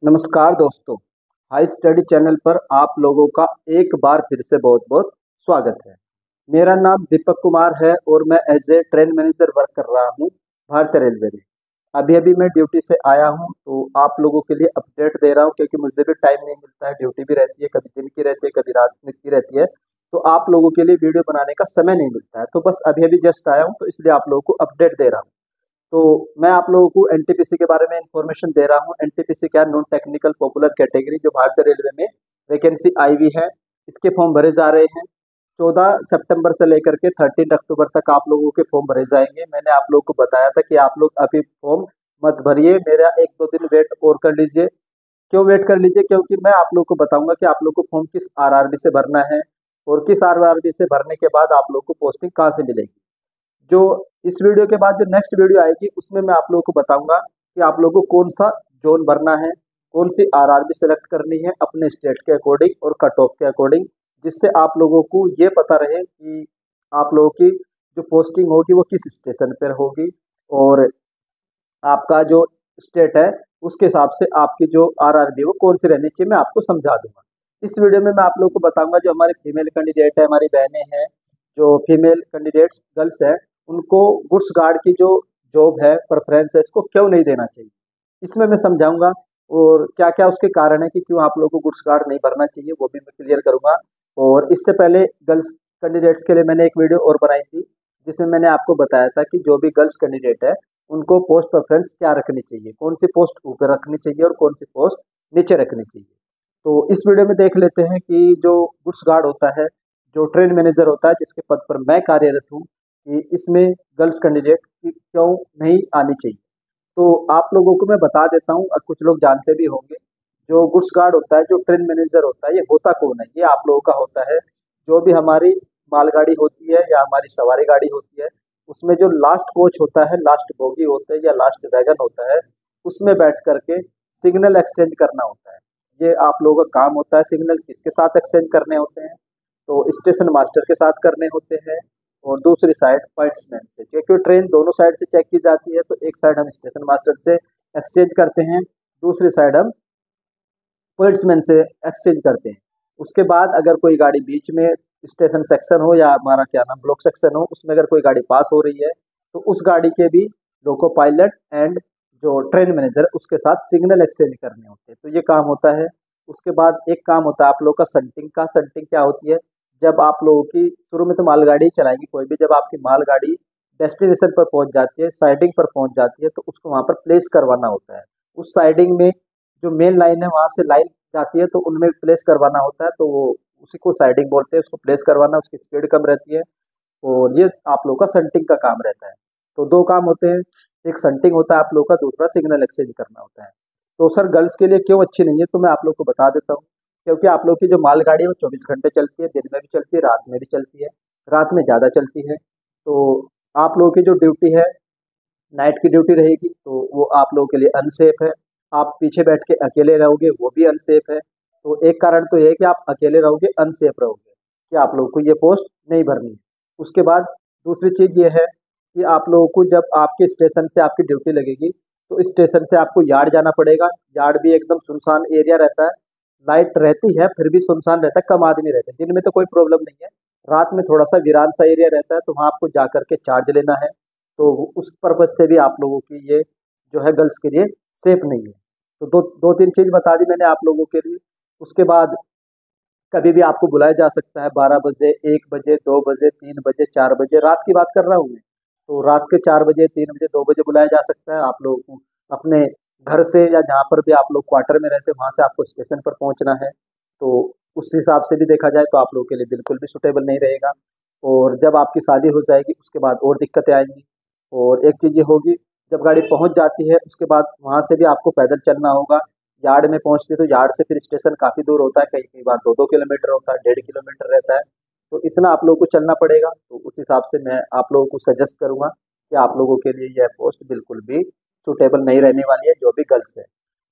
नमस्कार दोस्तों, high study channel पर आप लोगों का एक बार फिर से बहुत बहुत स्वागत है। मेरा नाम दीपक कुमार है और मैं as a train manager work कर रहा हूँ भारतीय रेलवे में। अभी अभी मैं ड्यूटी से आया हूँ तो आप लोगों के लिए अपडेट दे रहा हूँ क्योंकि मुझे भी टाइम नहीं मिलता है। ड्यूटी भी रहती है, कभी दिन की रहती है, कभी रात में की रहती है, तो आप लोगों के लिए वीडियो बनाने का समय नहीं मिलता है। तो बस अभी अभी जस्ट आया हूँ तो इसलिए आप लोगों को अपडेट दे रहा हूँ। तो मैं आप लोगों को एनटीपीसी के बारे में इंफॉर्मेशन दे रहा हूँ। एनटीपीसी क्या, नॉन टेक्निकल पॉपुलर कैटेगरी, जो भारतीय रेलवे में वैकेंसी आई हुई है, इसके फॉर्म भरे जा रहे हैं। 14 सितंबर से लेकर के 13 अक्टूबर तक आप लोगों के फॉर्म भरे जाएंगे। मैंने आप लोगों को बताया था कि आप लोग अभी फॉर्म मत भरिए, मेरा एक दो दिन वेट और कर लीजिए। क्यों वेट कर लीजिए? क्योंकि मैं आप लोगों को बताऊंगा कि आप लोग को फॉर्म किस आरआरबी से भरना है और किस आरआरबी से भरने के बाद आप लोग को पोस्टिंग कहाँ से मिलेगी। जो इस वीडियो के बाद जो नेक्स्ट वीडियो आएगी उसमें मैं आप लोगों को बताऊंगा कि आप लोगों को कौन सा जोन भरना है, कौन सी आरआरबी सेलेक्ट करनी है अपने स्टेट के अकॉर्डिंग और कट ऑफ के अकॉर्डिंग, जिससे आप लोगों को ये पता रहे कि आप लोगों की जो पोस्टिंग होगी वो किस स्टेशन पर होगी और आपका जो स्टेट है उसके हिसाब से आपकी जो आरआरबी वो कौन सी रहनी चाहिए, मैं आपको समझा दूंगा। इस वीडियो में मैं आप लोगों को बताऊंगा जो हमारे फीमेल कैंडिडेट है, हमारी बहनें हैं, जो फीमेल कैंडिडेट्स गर्ल्स है, उनको गुड्स गार्ड की जो जॉब है, प्रेफरेंस है, इसको क्यों नहीं देना चाहिए, इसमें मैं समझाऊंगा। और क्या क्या उसके कारण है कि क्यों आप लोगों को गुड्स गार्ड नहीं भरना चाहिए, वो भी मैं क्लियर करूंगा। और इससे पहले गर्ल्स कैंडिडेट्स के लिए मैंने एक वीडियो और बनाई थी जिसमें मैंने आपको बताया था कि जो भी गर्ल्स कैंडिडेट है उनको पोस्ट प्रेफरेंस क्या रखनी चाहिए, कौन सी पोस्ट ऊपर रखनी चाहिए और कौन सी पोस्ट नीचे रखनी चाहिए। तो इस वीडियो में देख लेते हैं कि जो गुड्स गार्ड होता है, जो ट्रेन मैनेजर होता है, जिसके पद पर मैं कार्यरत हूँ, कि इसमें गर्ल्स कैंडिडेट की क्यों नहीं आनी चाहिए। तो आप लोगों को मैं बता देता हूँ, कुछ लोग जानते भी होंगे। जो गुड्स गार्ड होता है, जो ट्रेन मैनेजर होता है, ये होता कौन है? ये आप लोगों का होता है जो भी हमारी मालगाड़ी होती है या हमारी सवारी गाड़ी होती है, उसमें जो लास्ट कोच होता है, लास्ट बोगी होता है या लास्ट वैगन होता है, उसमें बैठ करके सिग्नल एक्सचेंज करना होता है। ये आप लोगों का काम होता है। सिग्नल किसके साथ एक्सचेंज करने होते हैं? तो स्टेशन मास्टर के साथ करने होते हैं और दूसरी साइड पॉइंट्समैन से, क्योंकि ट्रेन दोनों साइड से चेक की जाती है। तो एक साइड हम स्टेशन मास्टर से एक्सचेंज करते हैं, दूसरी साइड हम पॉइंट्समैन से एक्सचेंज करते हैं। उसके बाद अगर कोई गाड़ी बीच में स्टेशन सेक्शन हो या हमारा क्या नाम ब्लॉक सेक्शन हो, उसमें अगर कोई गाड़ी पास हो रही है तो उस गाड़ी के भी लोको पायलट एंड जो ट्रेन मैनेजर उसके साथ सिग्नल एक्सचेंज करने होते हैं। तो ये काम होता है। उसके बाद एक काम होता है आप लोग का संटिंग का। संटिंग क्या होती है? जब आप लोगों की शुरू में तो मालगाड़ी चलाएंगी कोई भी, जब आपकी मालगाड़ी डेस्टिनेशन पर पहुंच जाती है, साइडिंग पर पहुंच जाती है, तो उसको वहां पर प्लेस करवाना होता है। उस साइडिंग में जो मेन लाइन है वहां से लाइन जाती है तो उनमें प्लेस करवाना होता है। तो वो उसी को साइडिंग बोलते हैं, उसको प्लेस करवाना, उसकी स्पीड कम रहती है और ये आप लोग का संटिंग का काम रहता है। तो दो काम होते हैं, एक संटिंग होता है आप लोग का, दूसरा सिग्नल एक्सचेंज करना होता है। तो सर गर्ल्स के लिए क्यों अच्छी नहीं है, तो मैं आप लोग को बता देता हूँ। क्योंकि आप लोग की जो मालगाड़ी है वो 24 घंटे चलती है, दिन में भी चलती है, रात में भी चलती है, रात में ज़्यादा चलती है। तो आप लोगों की जो ड्यूटी है, नाइट की ड्यूटी रहेगी, तो वो आप लोगों के लिए अनसेफ है। आप पीछे बैठ के अकेले रहोगे, वो भी अनसेफ है। तो एक कारण तो ये है कि आप अकेले रहोगे, अनसेफ रहोगे, कि आप लोगों को ये पोस्ट नहीं भरनी है। उसके बाद दूसरी चीज़ ये है कि आप लोगों को जब आपके स्टेशन से आपकी ड्यूटी लगेगी तो स्टेशन से आपको यार्ड जाना पड़ेगा। यार्ड भी एकदम सुनसान एरिया रहता है, लाइट रहती है फिर भी सुनसान रहता है, कम आदमी रहते हैं। दिन में तो कोई प्रॉब्लम नहीं है, रात में थोड़ा सा वीरान सा एरिया रहता है, तो वहाँ आपको जा करके चार्ज लेना है। तो उस पर्पज से भी आप लोगों की ये जो है गर्ल्स के लिए सेफ नहीं है। तो दो दो तीन चीज़ बता दी मैंने आप लोगों के लिए। उसके बाद कभी भी आपको बुलाया जा सकता है, 12 बजे, 1 बजे, 2 बजे, 3 बजे, 4 बजे, रात की बात कर रहा हूँ मैं। तो रात के 4 बजे, 3 बजे, 2 बजे बुलाया जा सकता है आप लोगों को अपने घर से, या जहाँ पर भी आप लोग क्वार्टर में रहते हैं वहाँ से आपको स्टेशन पर पहुँचना है। तो उस हिसाब से भी देखा जाए तो आप लोगों के लिए बिल्कुल भी सुटेबल नहीं रहेगा। और जब आपकी शादी हो जाएगी उसके बाद और दिक्कतें आएंगी। और एक चीज़ ये होगी, जब गाड़ी पहुंच जाती है उसके बाद वहां से भी आपको पैदल चलना होगा। यार्ड में पहुंचती है तो यार्ड से फिर स्टेशन काफ़ी दूर होता है, कई कई बार 2-2 किलोमीटर होता है, 1.5 किलोमीटर रहता है। तो इतना आप लोगों को चलना पड़ेगा। तो उस हिसाब से मैं आप लोगों को सजेस्ट करूंगा कि आप लोगों के लिए यह पोस्ट बिल्कुल भी सुटेबल नहीं रहने वाली है, जो भी गर्ल्स है।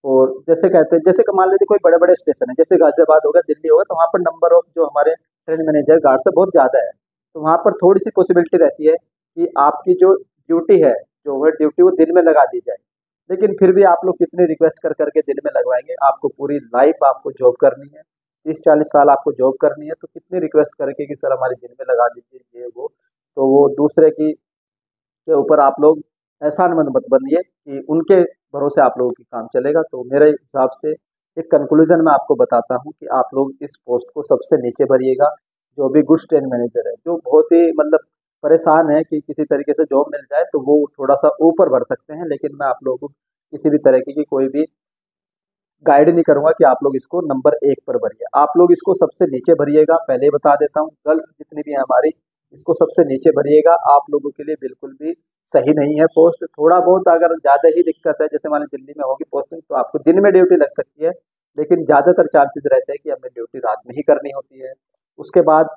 और जैसे कहते हैं, जैसे कि मान लीजिए कोई बड़े बड़े स्टेशन है, जैसे गाजियाबाद होगा, दिल्ली होगा, तो वहाँ पर नंबर ऑफ जो हमारे ट्रेन मैनेजर गार्ड से बहुत ज़्यादा है। तो वहाँ पर थोड़ी सी पॉसिबिलिटी रहती है कि आपकी जो ड्यूटी है, जो ओवर ड्यूटी वो दिन में लगा दी जाए। लेकिन फिर भी आप लोग कितनी रिक्वेस्ट कर करके दिल में लगवाएंगे। आपको पूरी लाइफ आपको जॉब करनी है, 30-40 साल आपको जॉब करनी है, तो कितनी रिक्वेस्ट करके कि सर हमारे दिल में लगा दीजिए ये वो। तो वो दूसरे की के ऊपर आप लोग एहसानमंद मत बनिए कि उनके भरोसे आप लोगों की काम चलेगा। तो मेरे हिसाब से एक कंक्लूजन मैं आपको बताता हूँ कि आप लोग इस पोस्ट को सबसे नीचे भरिएगा। जो भी गुड्स ट्रेन मैनेजर है, जो बहुत ही मतलब परेशान है कि किसी तरीके से जॉब मिल जाए, तो वो थोड़ा सा ऊपर बढ़ सकते हैं। लेकिन मैं आप लोगों को किसी भी तरीके की कोई भी गाइड नहीं करूंगा कि आप लोग इसको नंबर 1 पर भरिए। आप लोग इसको सबसे नीचे भरिएगा। पहले ही बता देता हूँ, गर्ल्स जितनी भी है हमारी, इसको सबसे नीचे भरिएगा। आप लोगों के लिए बिल्कुल भी सही नहीं है पोस्ट। थोड़ा बहुत अगर ज़्यादा ही दिक्कत है, जैसे मान लीजिए दिल्ली में होगी पोस्टिंग, तो आपको दिन में ड्यूटी लग सकती है, लेकिन ज़्यादातर चांसेस रहते हैं कि हमें ड्यूटी रात में ही करनी होती है। उसके बाद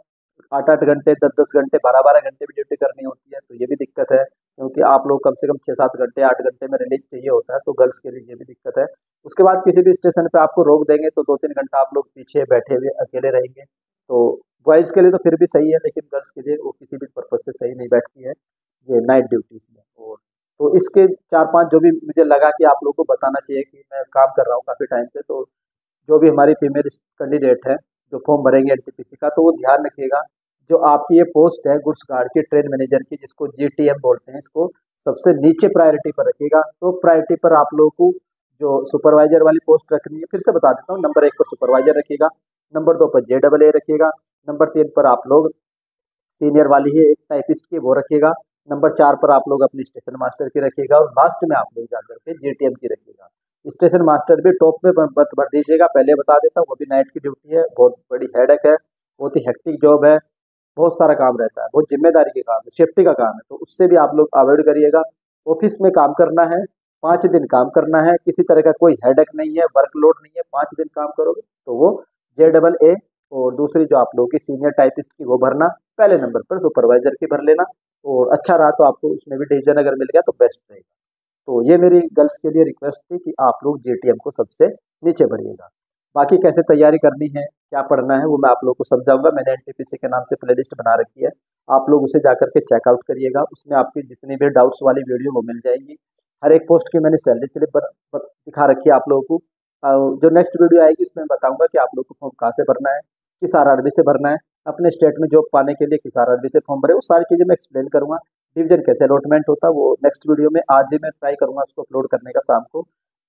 8-8 घंटे, 10-10 घंटे, 12-12 घंटे भी ड्यूटी करनी होती है, तो ये भी दिक्कत है। क्योंकि आप लोग कम से कम 6-7 घंटे, 8 घंटे में रिलीज चाहिए होता है, तो गर्ल्स के लिए ये भी दिक्कत है। उसके बाद किसी भी स्टेशन पे आपको रोक देंगे तो 2-3 घंटा आप लोग पीछे बैठे हुए अकेले रहेंगे। तो बॉयज़ के लिए तो फिर भी सही है, लेकिन गर्ल्स के लिए वो किसी भी पर्पज़ से सही नहीं बैठती है ये नाइट ड्यूटीज़ में। और तो इसके 4-5 जो भी मुझे लगा कि आप लोगों को बताना चाहिए, कि मैं काम कर रहा हूँ काफ़ी टाइम से, तो जो भी हमारी फीमेल कैंडिडेट है जो फॉर्म भरेंगे एनटीपीसी का, तो वो ध्यान रखिएगा। जो आपकी ये पोस्ट है गुड्स गार्ड की, ट्रेन मैनेजर की, जिसको जीटीएम बोलते हैं, इसको सबसे नीचे प्रायोरिटी पर रखिएगा। तो प्रायोरिटी पर आप लोगों को जो सुपरवाइजर वाली पोस्ट रखनी है, फिर से बता देता हूँ, नंबर 1 पर सुपरवाइजर रखिएगा, नंबर 2 पर JAA रखिएगा, नंबर 3 पर आप लोग सीनियर वाली है एक टाइपिस्ट की, वो रखिएगा, नंबर 4 पर आप लोग अपनी स्टेशन मास्टर की रखिएगा, और लास्ट में आप लोग जाकर के जीटीएम की रखिएगा। स्टेशन मास्टर भी टॉप में मत भर दीजिएगा, पहले बता देता हूँ, वो भी नाइट की ड्यूटी है, बहुत बड़ी हेडेक है, बहुत ही हेक्टिक जॉब है, बहुत सारा काम रहता है, बहुत जिम्मेदारी के काम है, सेफ्टी का काम है, तो उससे भी आप लोग अवॉइड करिएगा। ऑफिस में काम करना है, 5 दिन काम करना है, किसी तरह का कोई हेडेक नहीं है, वर्कलोड नहीं है, 5 दिन काम करोगे तो वो JAA। और दूसरी जो आप लोगों की सीनियर टाइपिस्ट की, वो भरना, पहले नंबर पर सुपरवाइजर की भर लेना, और अच्छा रहा तो आपको उसमें भी डिवीजन अगर मिल गया तो बेस्ट रहेगा। तो ये मेरी गर्ल्स के लिए रिक्वेस्ट थी कि आप लोग JTM को सबसे नीचे भरिएगा। बाकी कैसे तैयारी करनी है, क्या पढ़ना है, वो मैं आप लोगों को समझाऊंगा। मैंने एनटीपीसी के नाम से प्लेलिस्ट बना रखी है, आप लोग उसे जाकर के चेकआउट करिएगा। उसमें आपकी जितनी भी डाउट्स वाली वीडियो वो मिल जाएगी। हर एक पोस्ट की मैंने सैलरी स्लिप दिखा रखी है आप लोगों को। जो नेक्स्ट वीडियो आएगी उसमें बताऊंगा कि आप लोग को फॉर्म कहाँ से भरना है, किस आरआरबी से भरना है, अपने स्टेट में जॉब पाने के लिए किस आरआरबी से फॉर्म भरे, वो सारी चीज़ें मैं एक्सप्लेन करूंगा। डिवीजन कैसे अलॉटमेंट होता है वो नेक्स्ट वीडियो में, आज ही मैं ट्राई करूंगा उसको अपलोड करने का शाम को।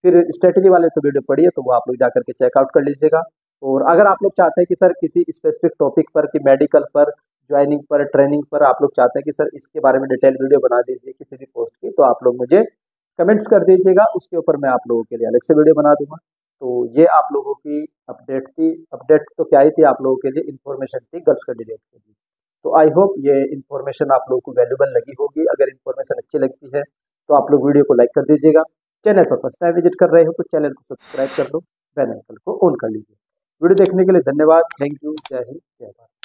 फिर स्ट्रेटेजी वाले तो वीडियो पढ़िए, तो वो आप लोग जाकर के चेकआउट कर लीजिएगा। और अगर आप लोग चाहते हैं कि सर किसी स्पेसिफिक टॉपिक पर, कि मेडिकल पर, ज्वाइनिंग पर, ट्रेनिंग पर आप लोग चाहते हैं कि सर इसके बारे में डिटेल वीडियो बना दीजिए किसी भी पोस्ट की, तो आप लोग मुझे कमेंट्स कर दीजिएगा, उसके ऊपर मैं आप लोगों के लिए अलग से वीडियो बना दूंगा। तो ये आप लोगों की अपडेट थी। अपडेट तो क्या ही थी, आप लोगों के लिए इन्फॉर्मेशन थी गर्ल्स कैंडिडेट के लिए। तो आई होप ये इन्फॉर्मेशन आप लोगों को वैल्यूबल लगी होगी। अगर इन्फॉर्मेशन अच्छी लगती है तो आप लोग वीडियो को लाइक कर दीजिएगा। चैनल पर फर्स्ट टाइम विजिट कर रहे हो तो चैनल को सब्सक्राइब कर लो, बेल आइकन को ऑन कर लीजिए। वीडियो देखने के लिए धन्यवाद। Thank you. जय हिंद, जय भारत।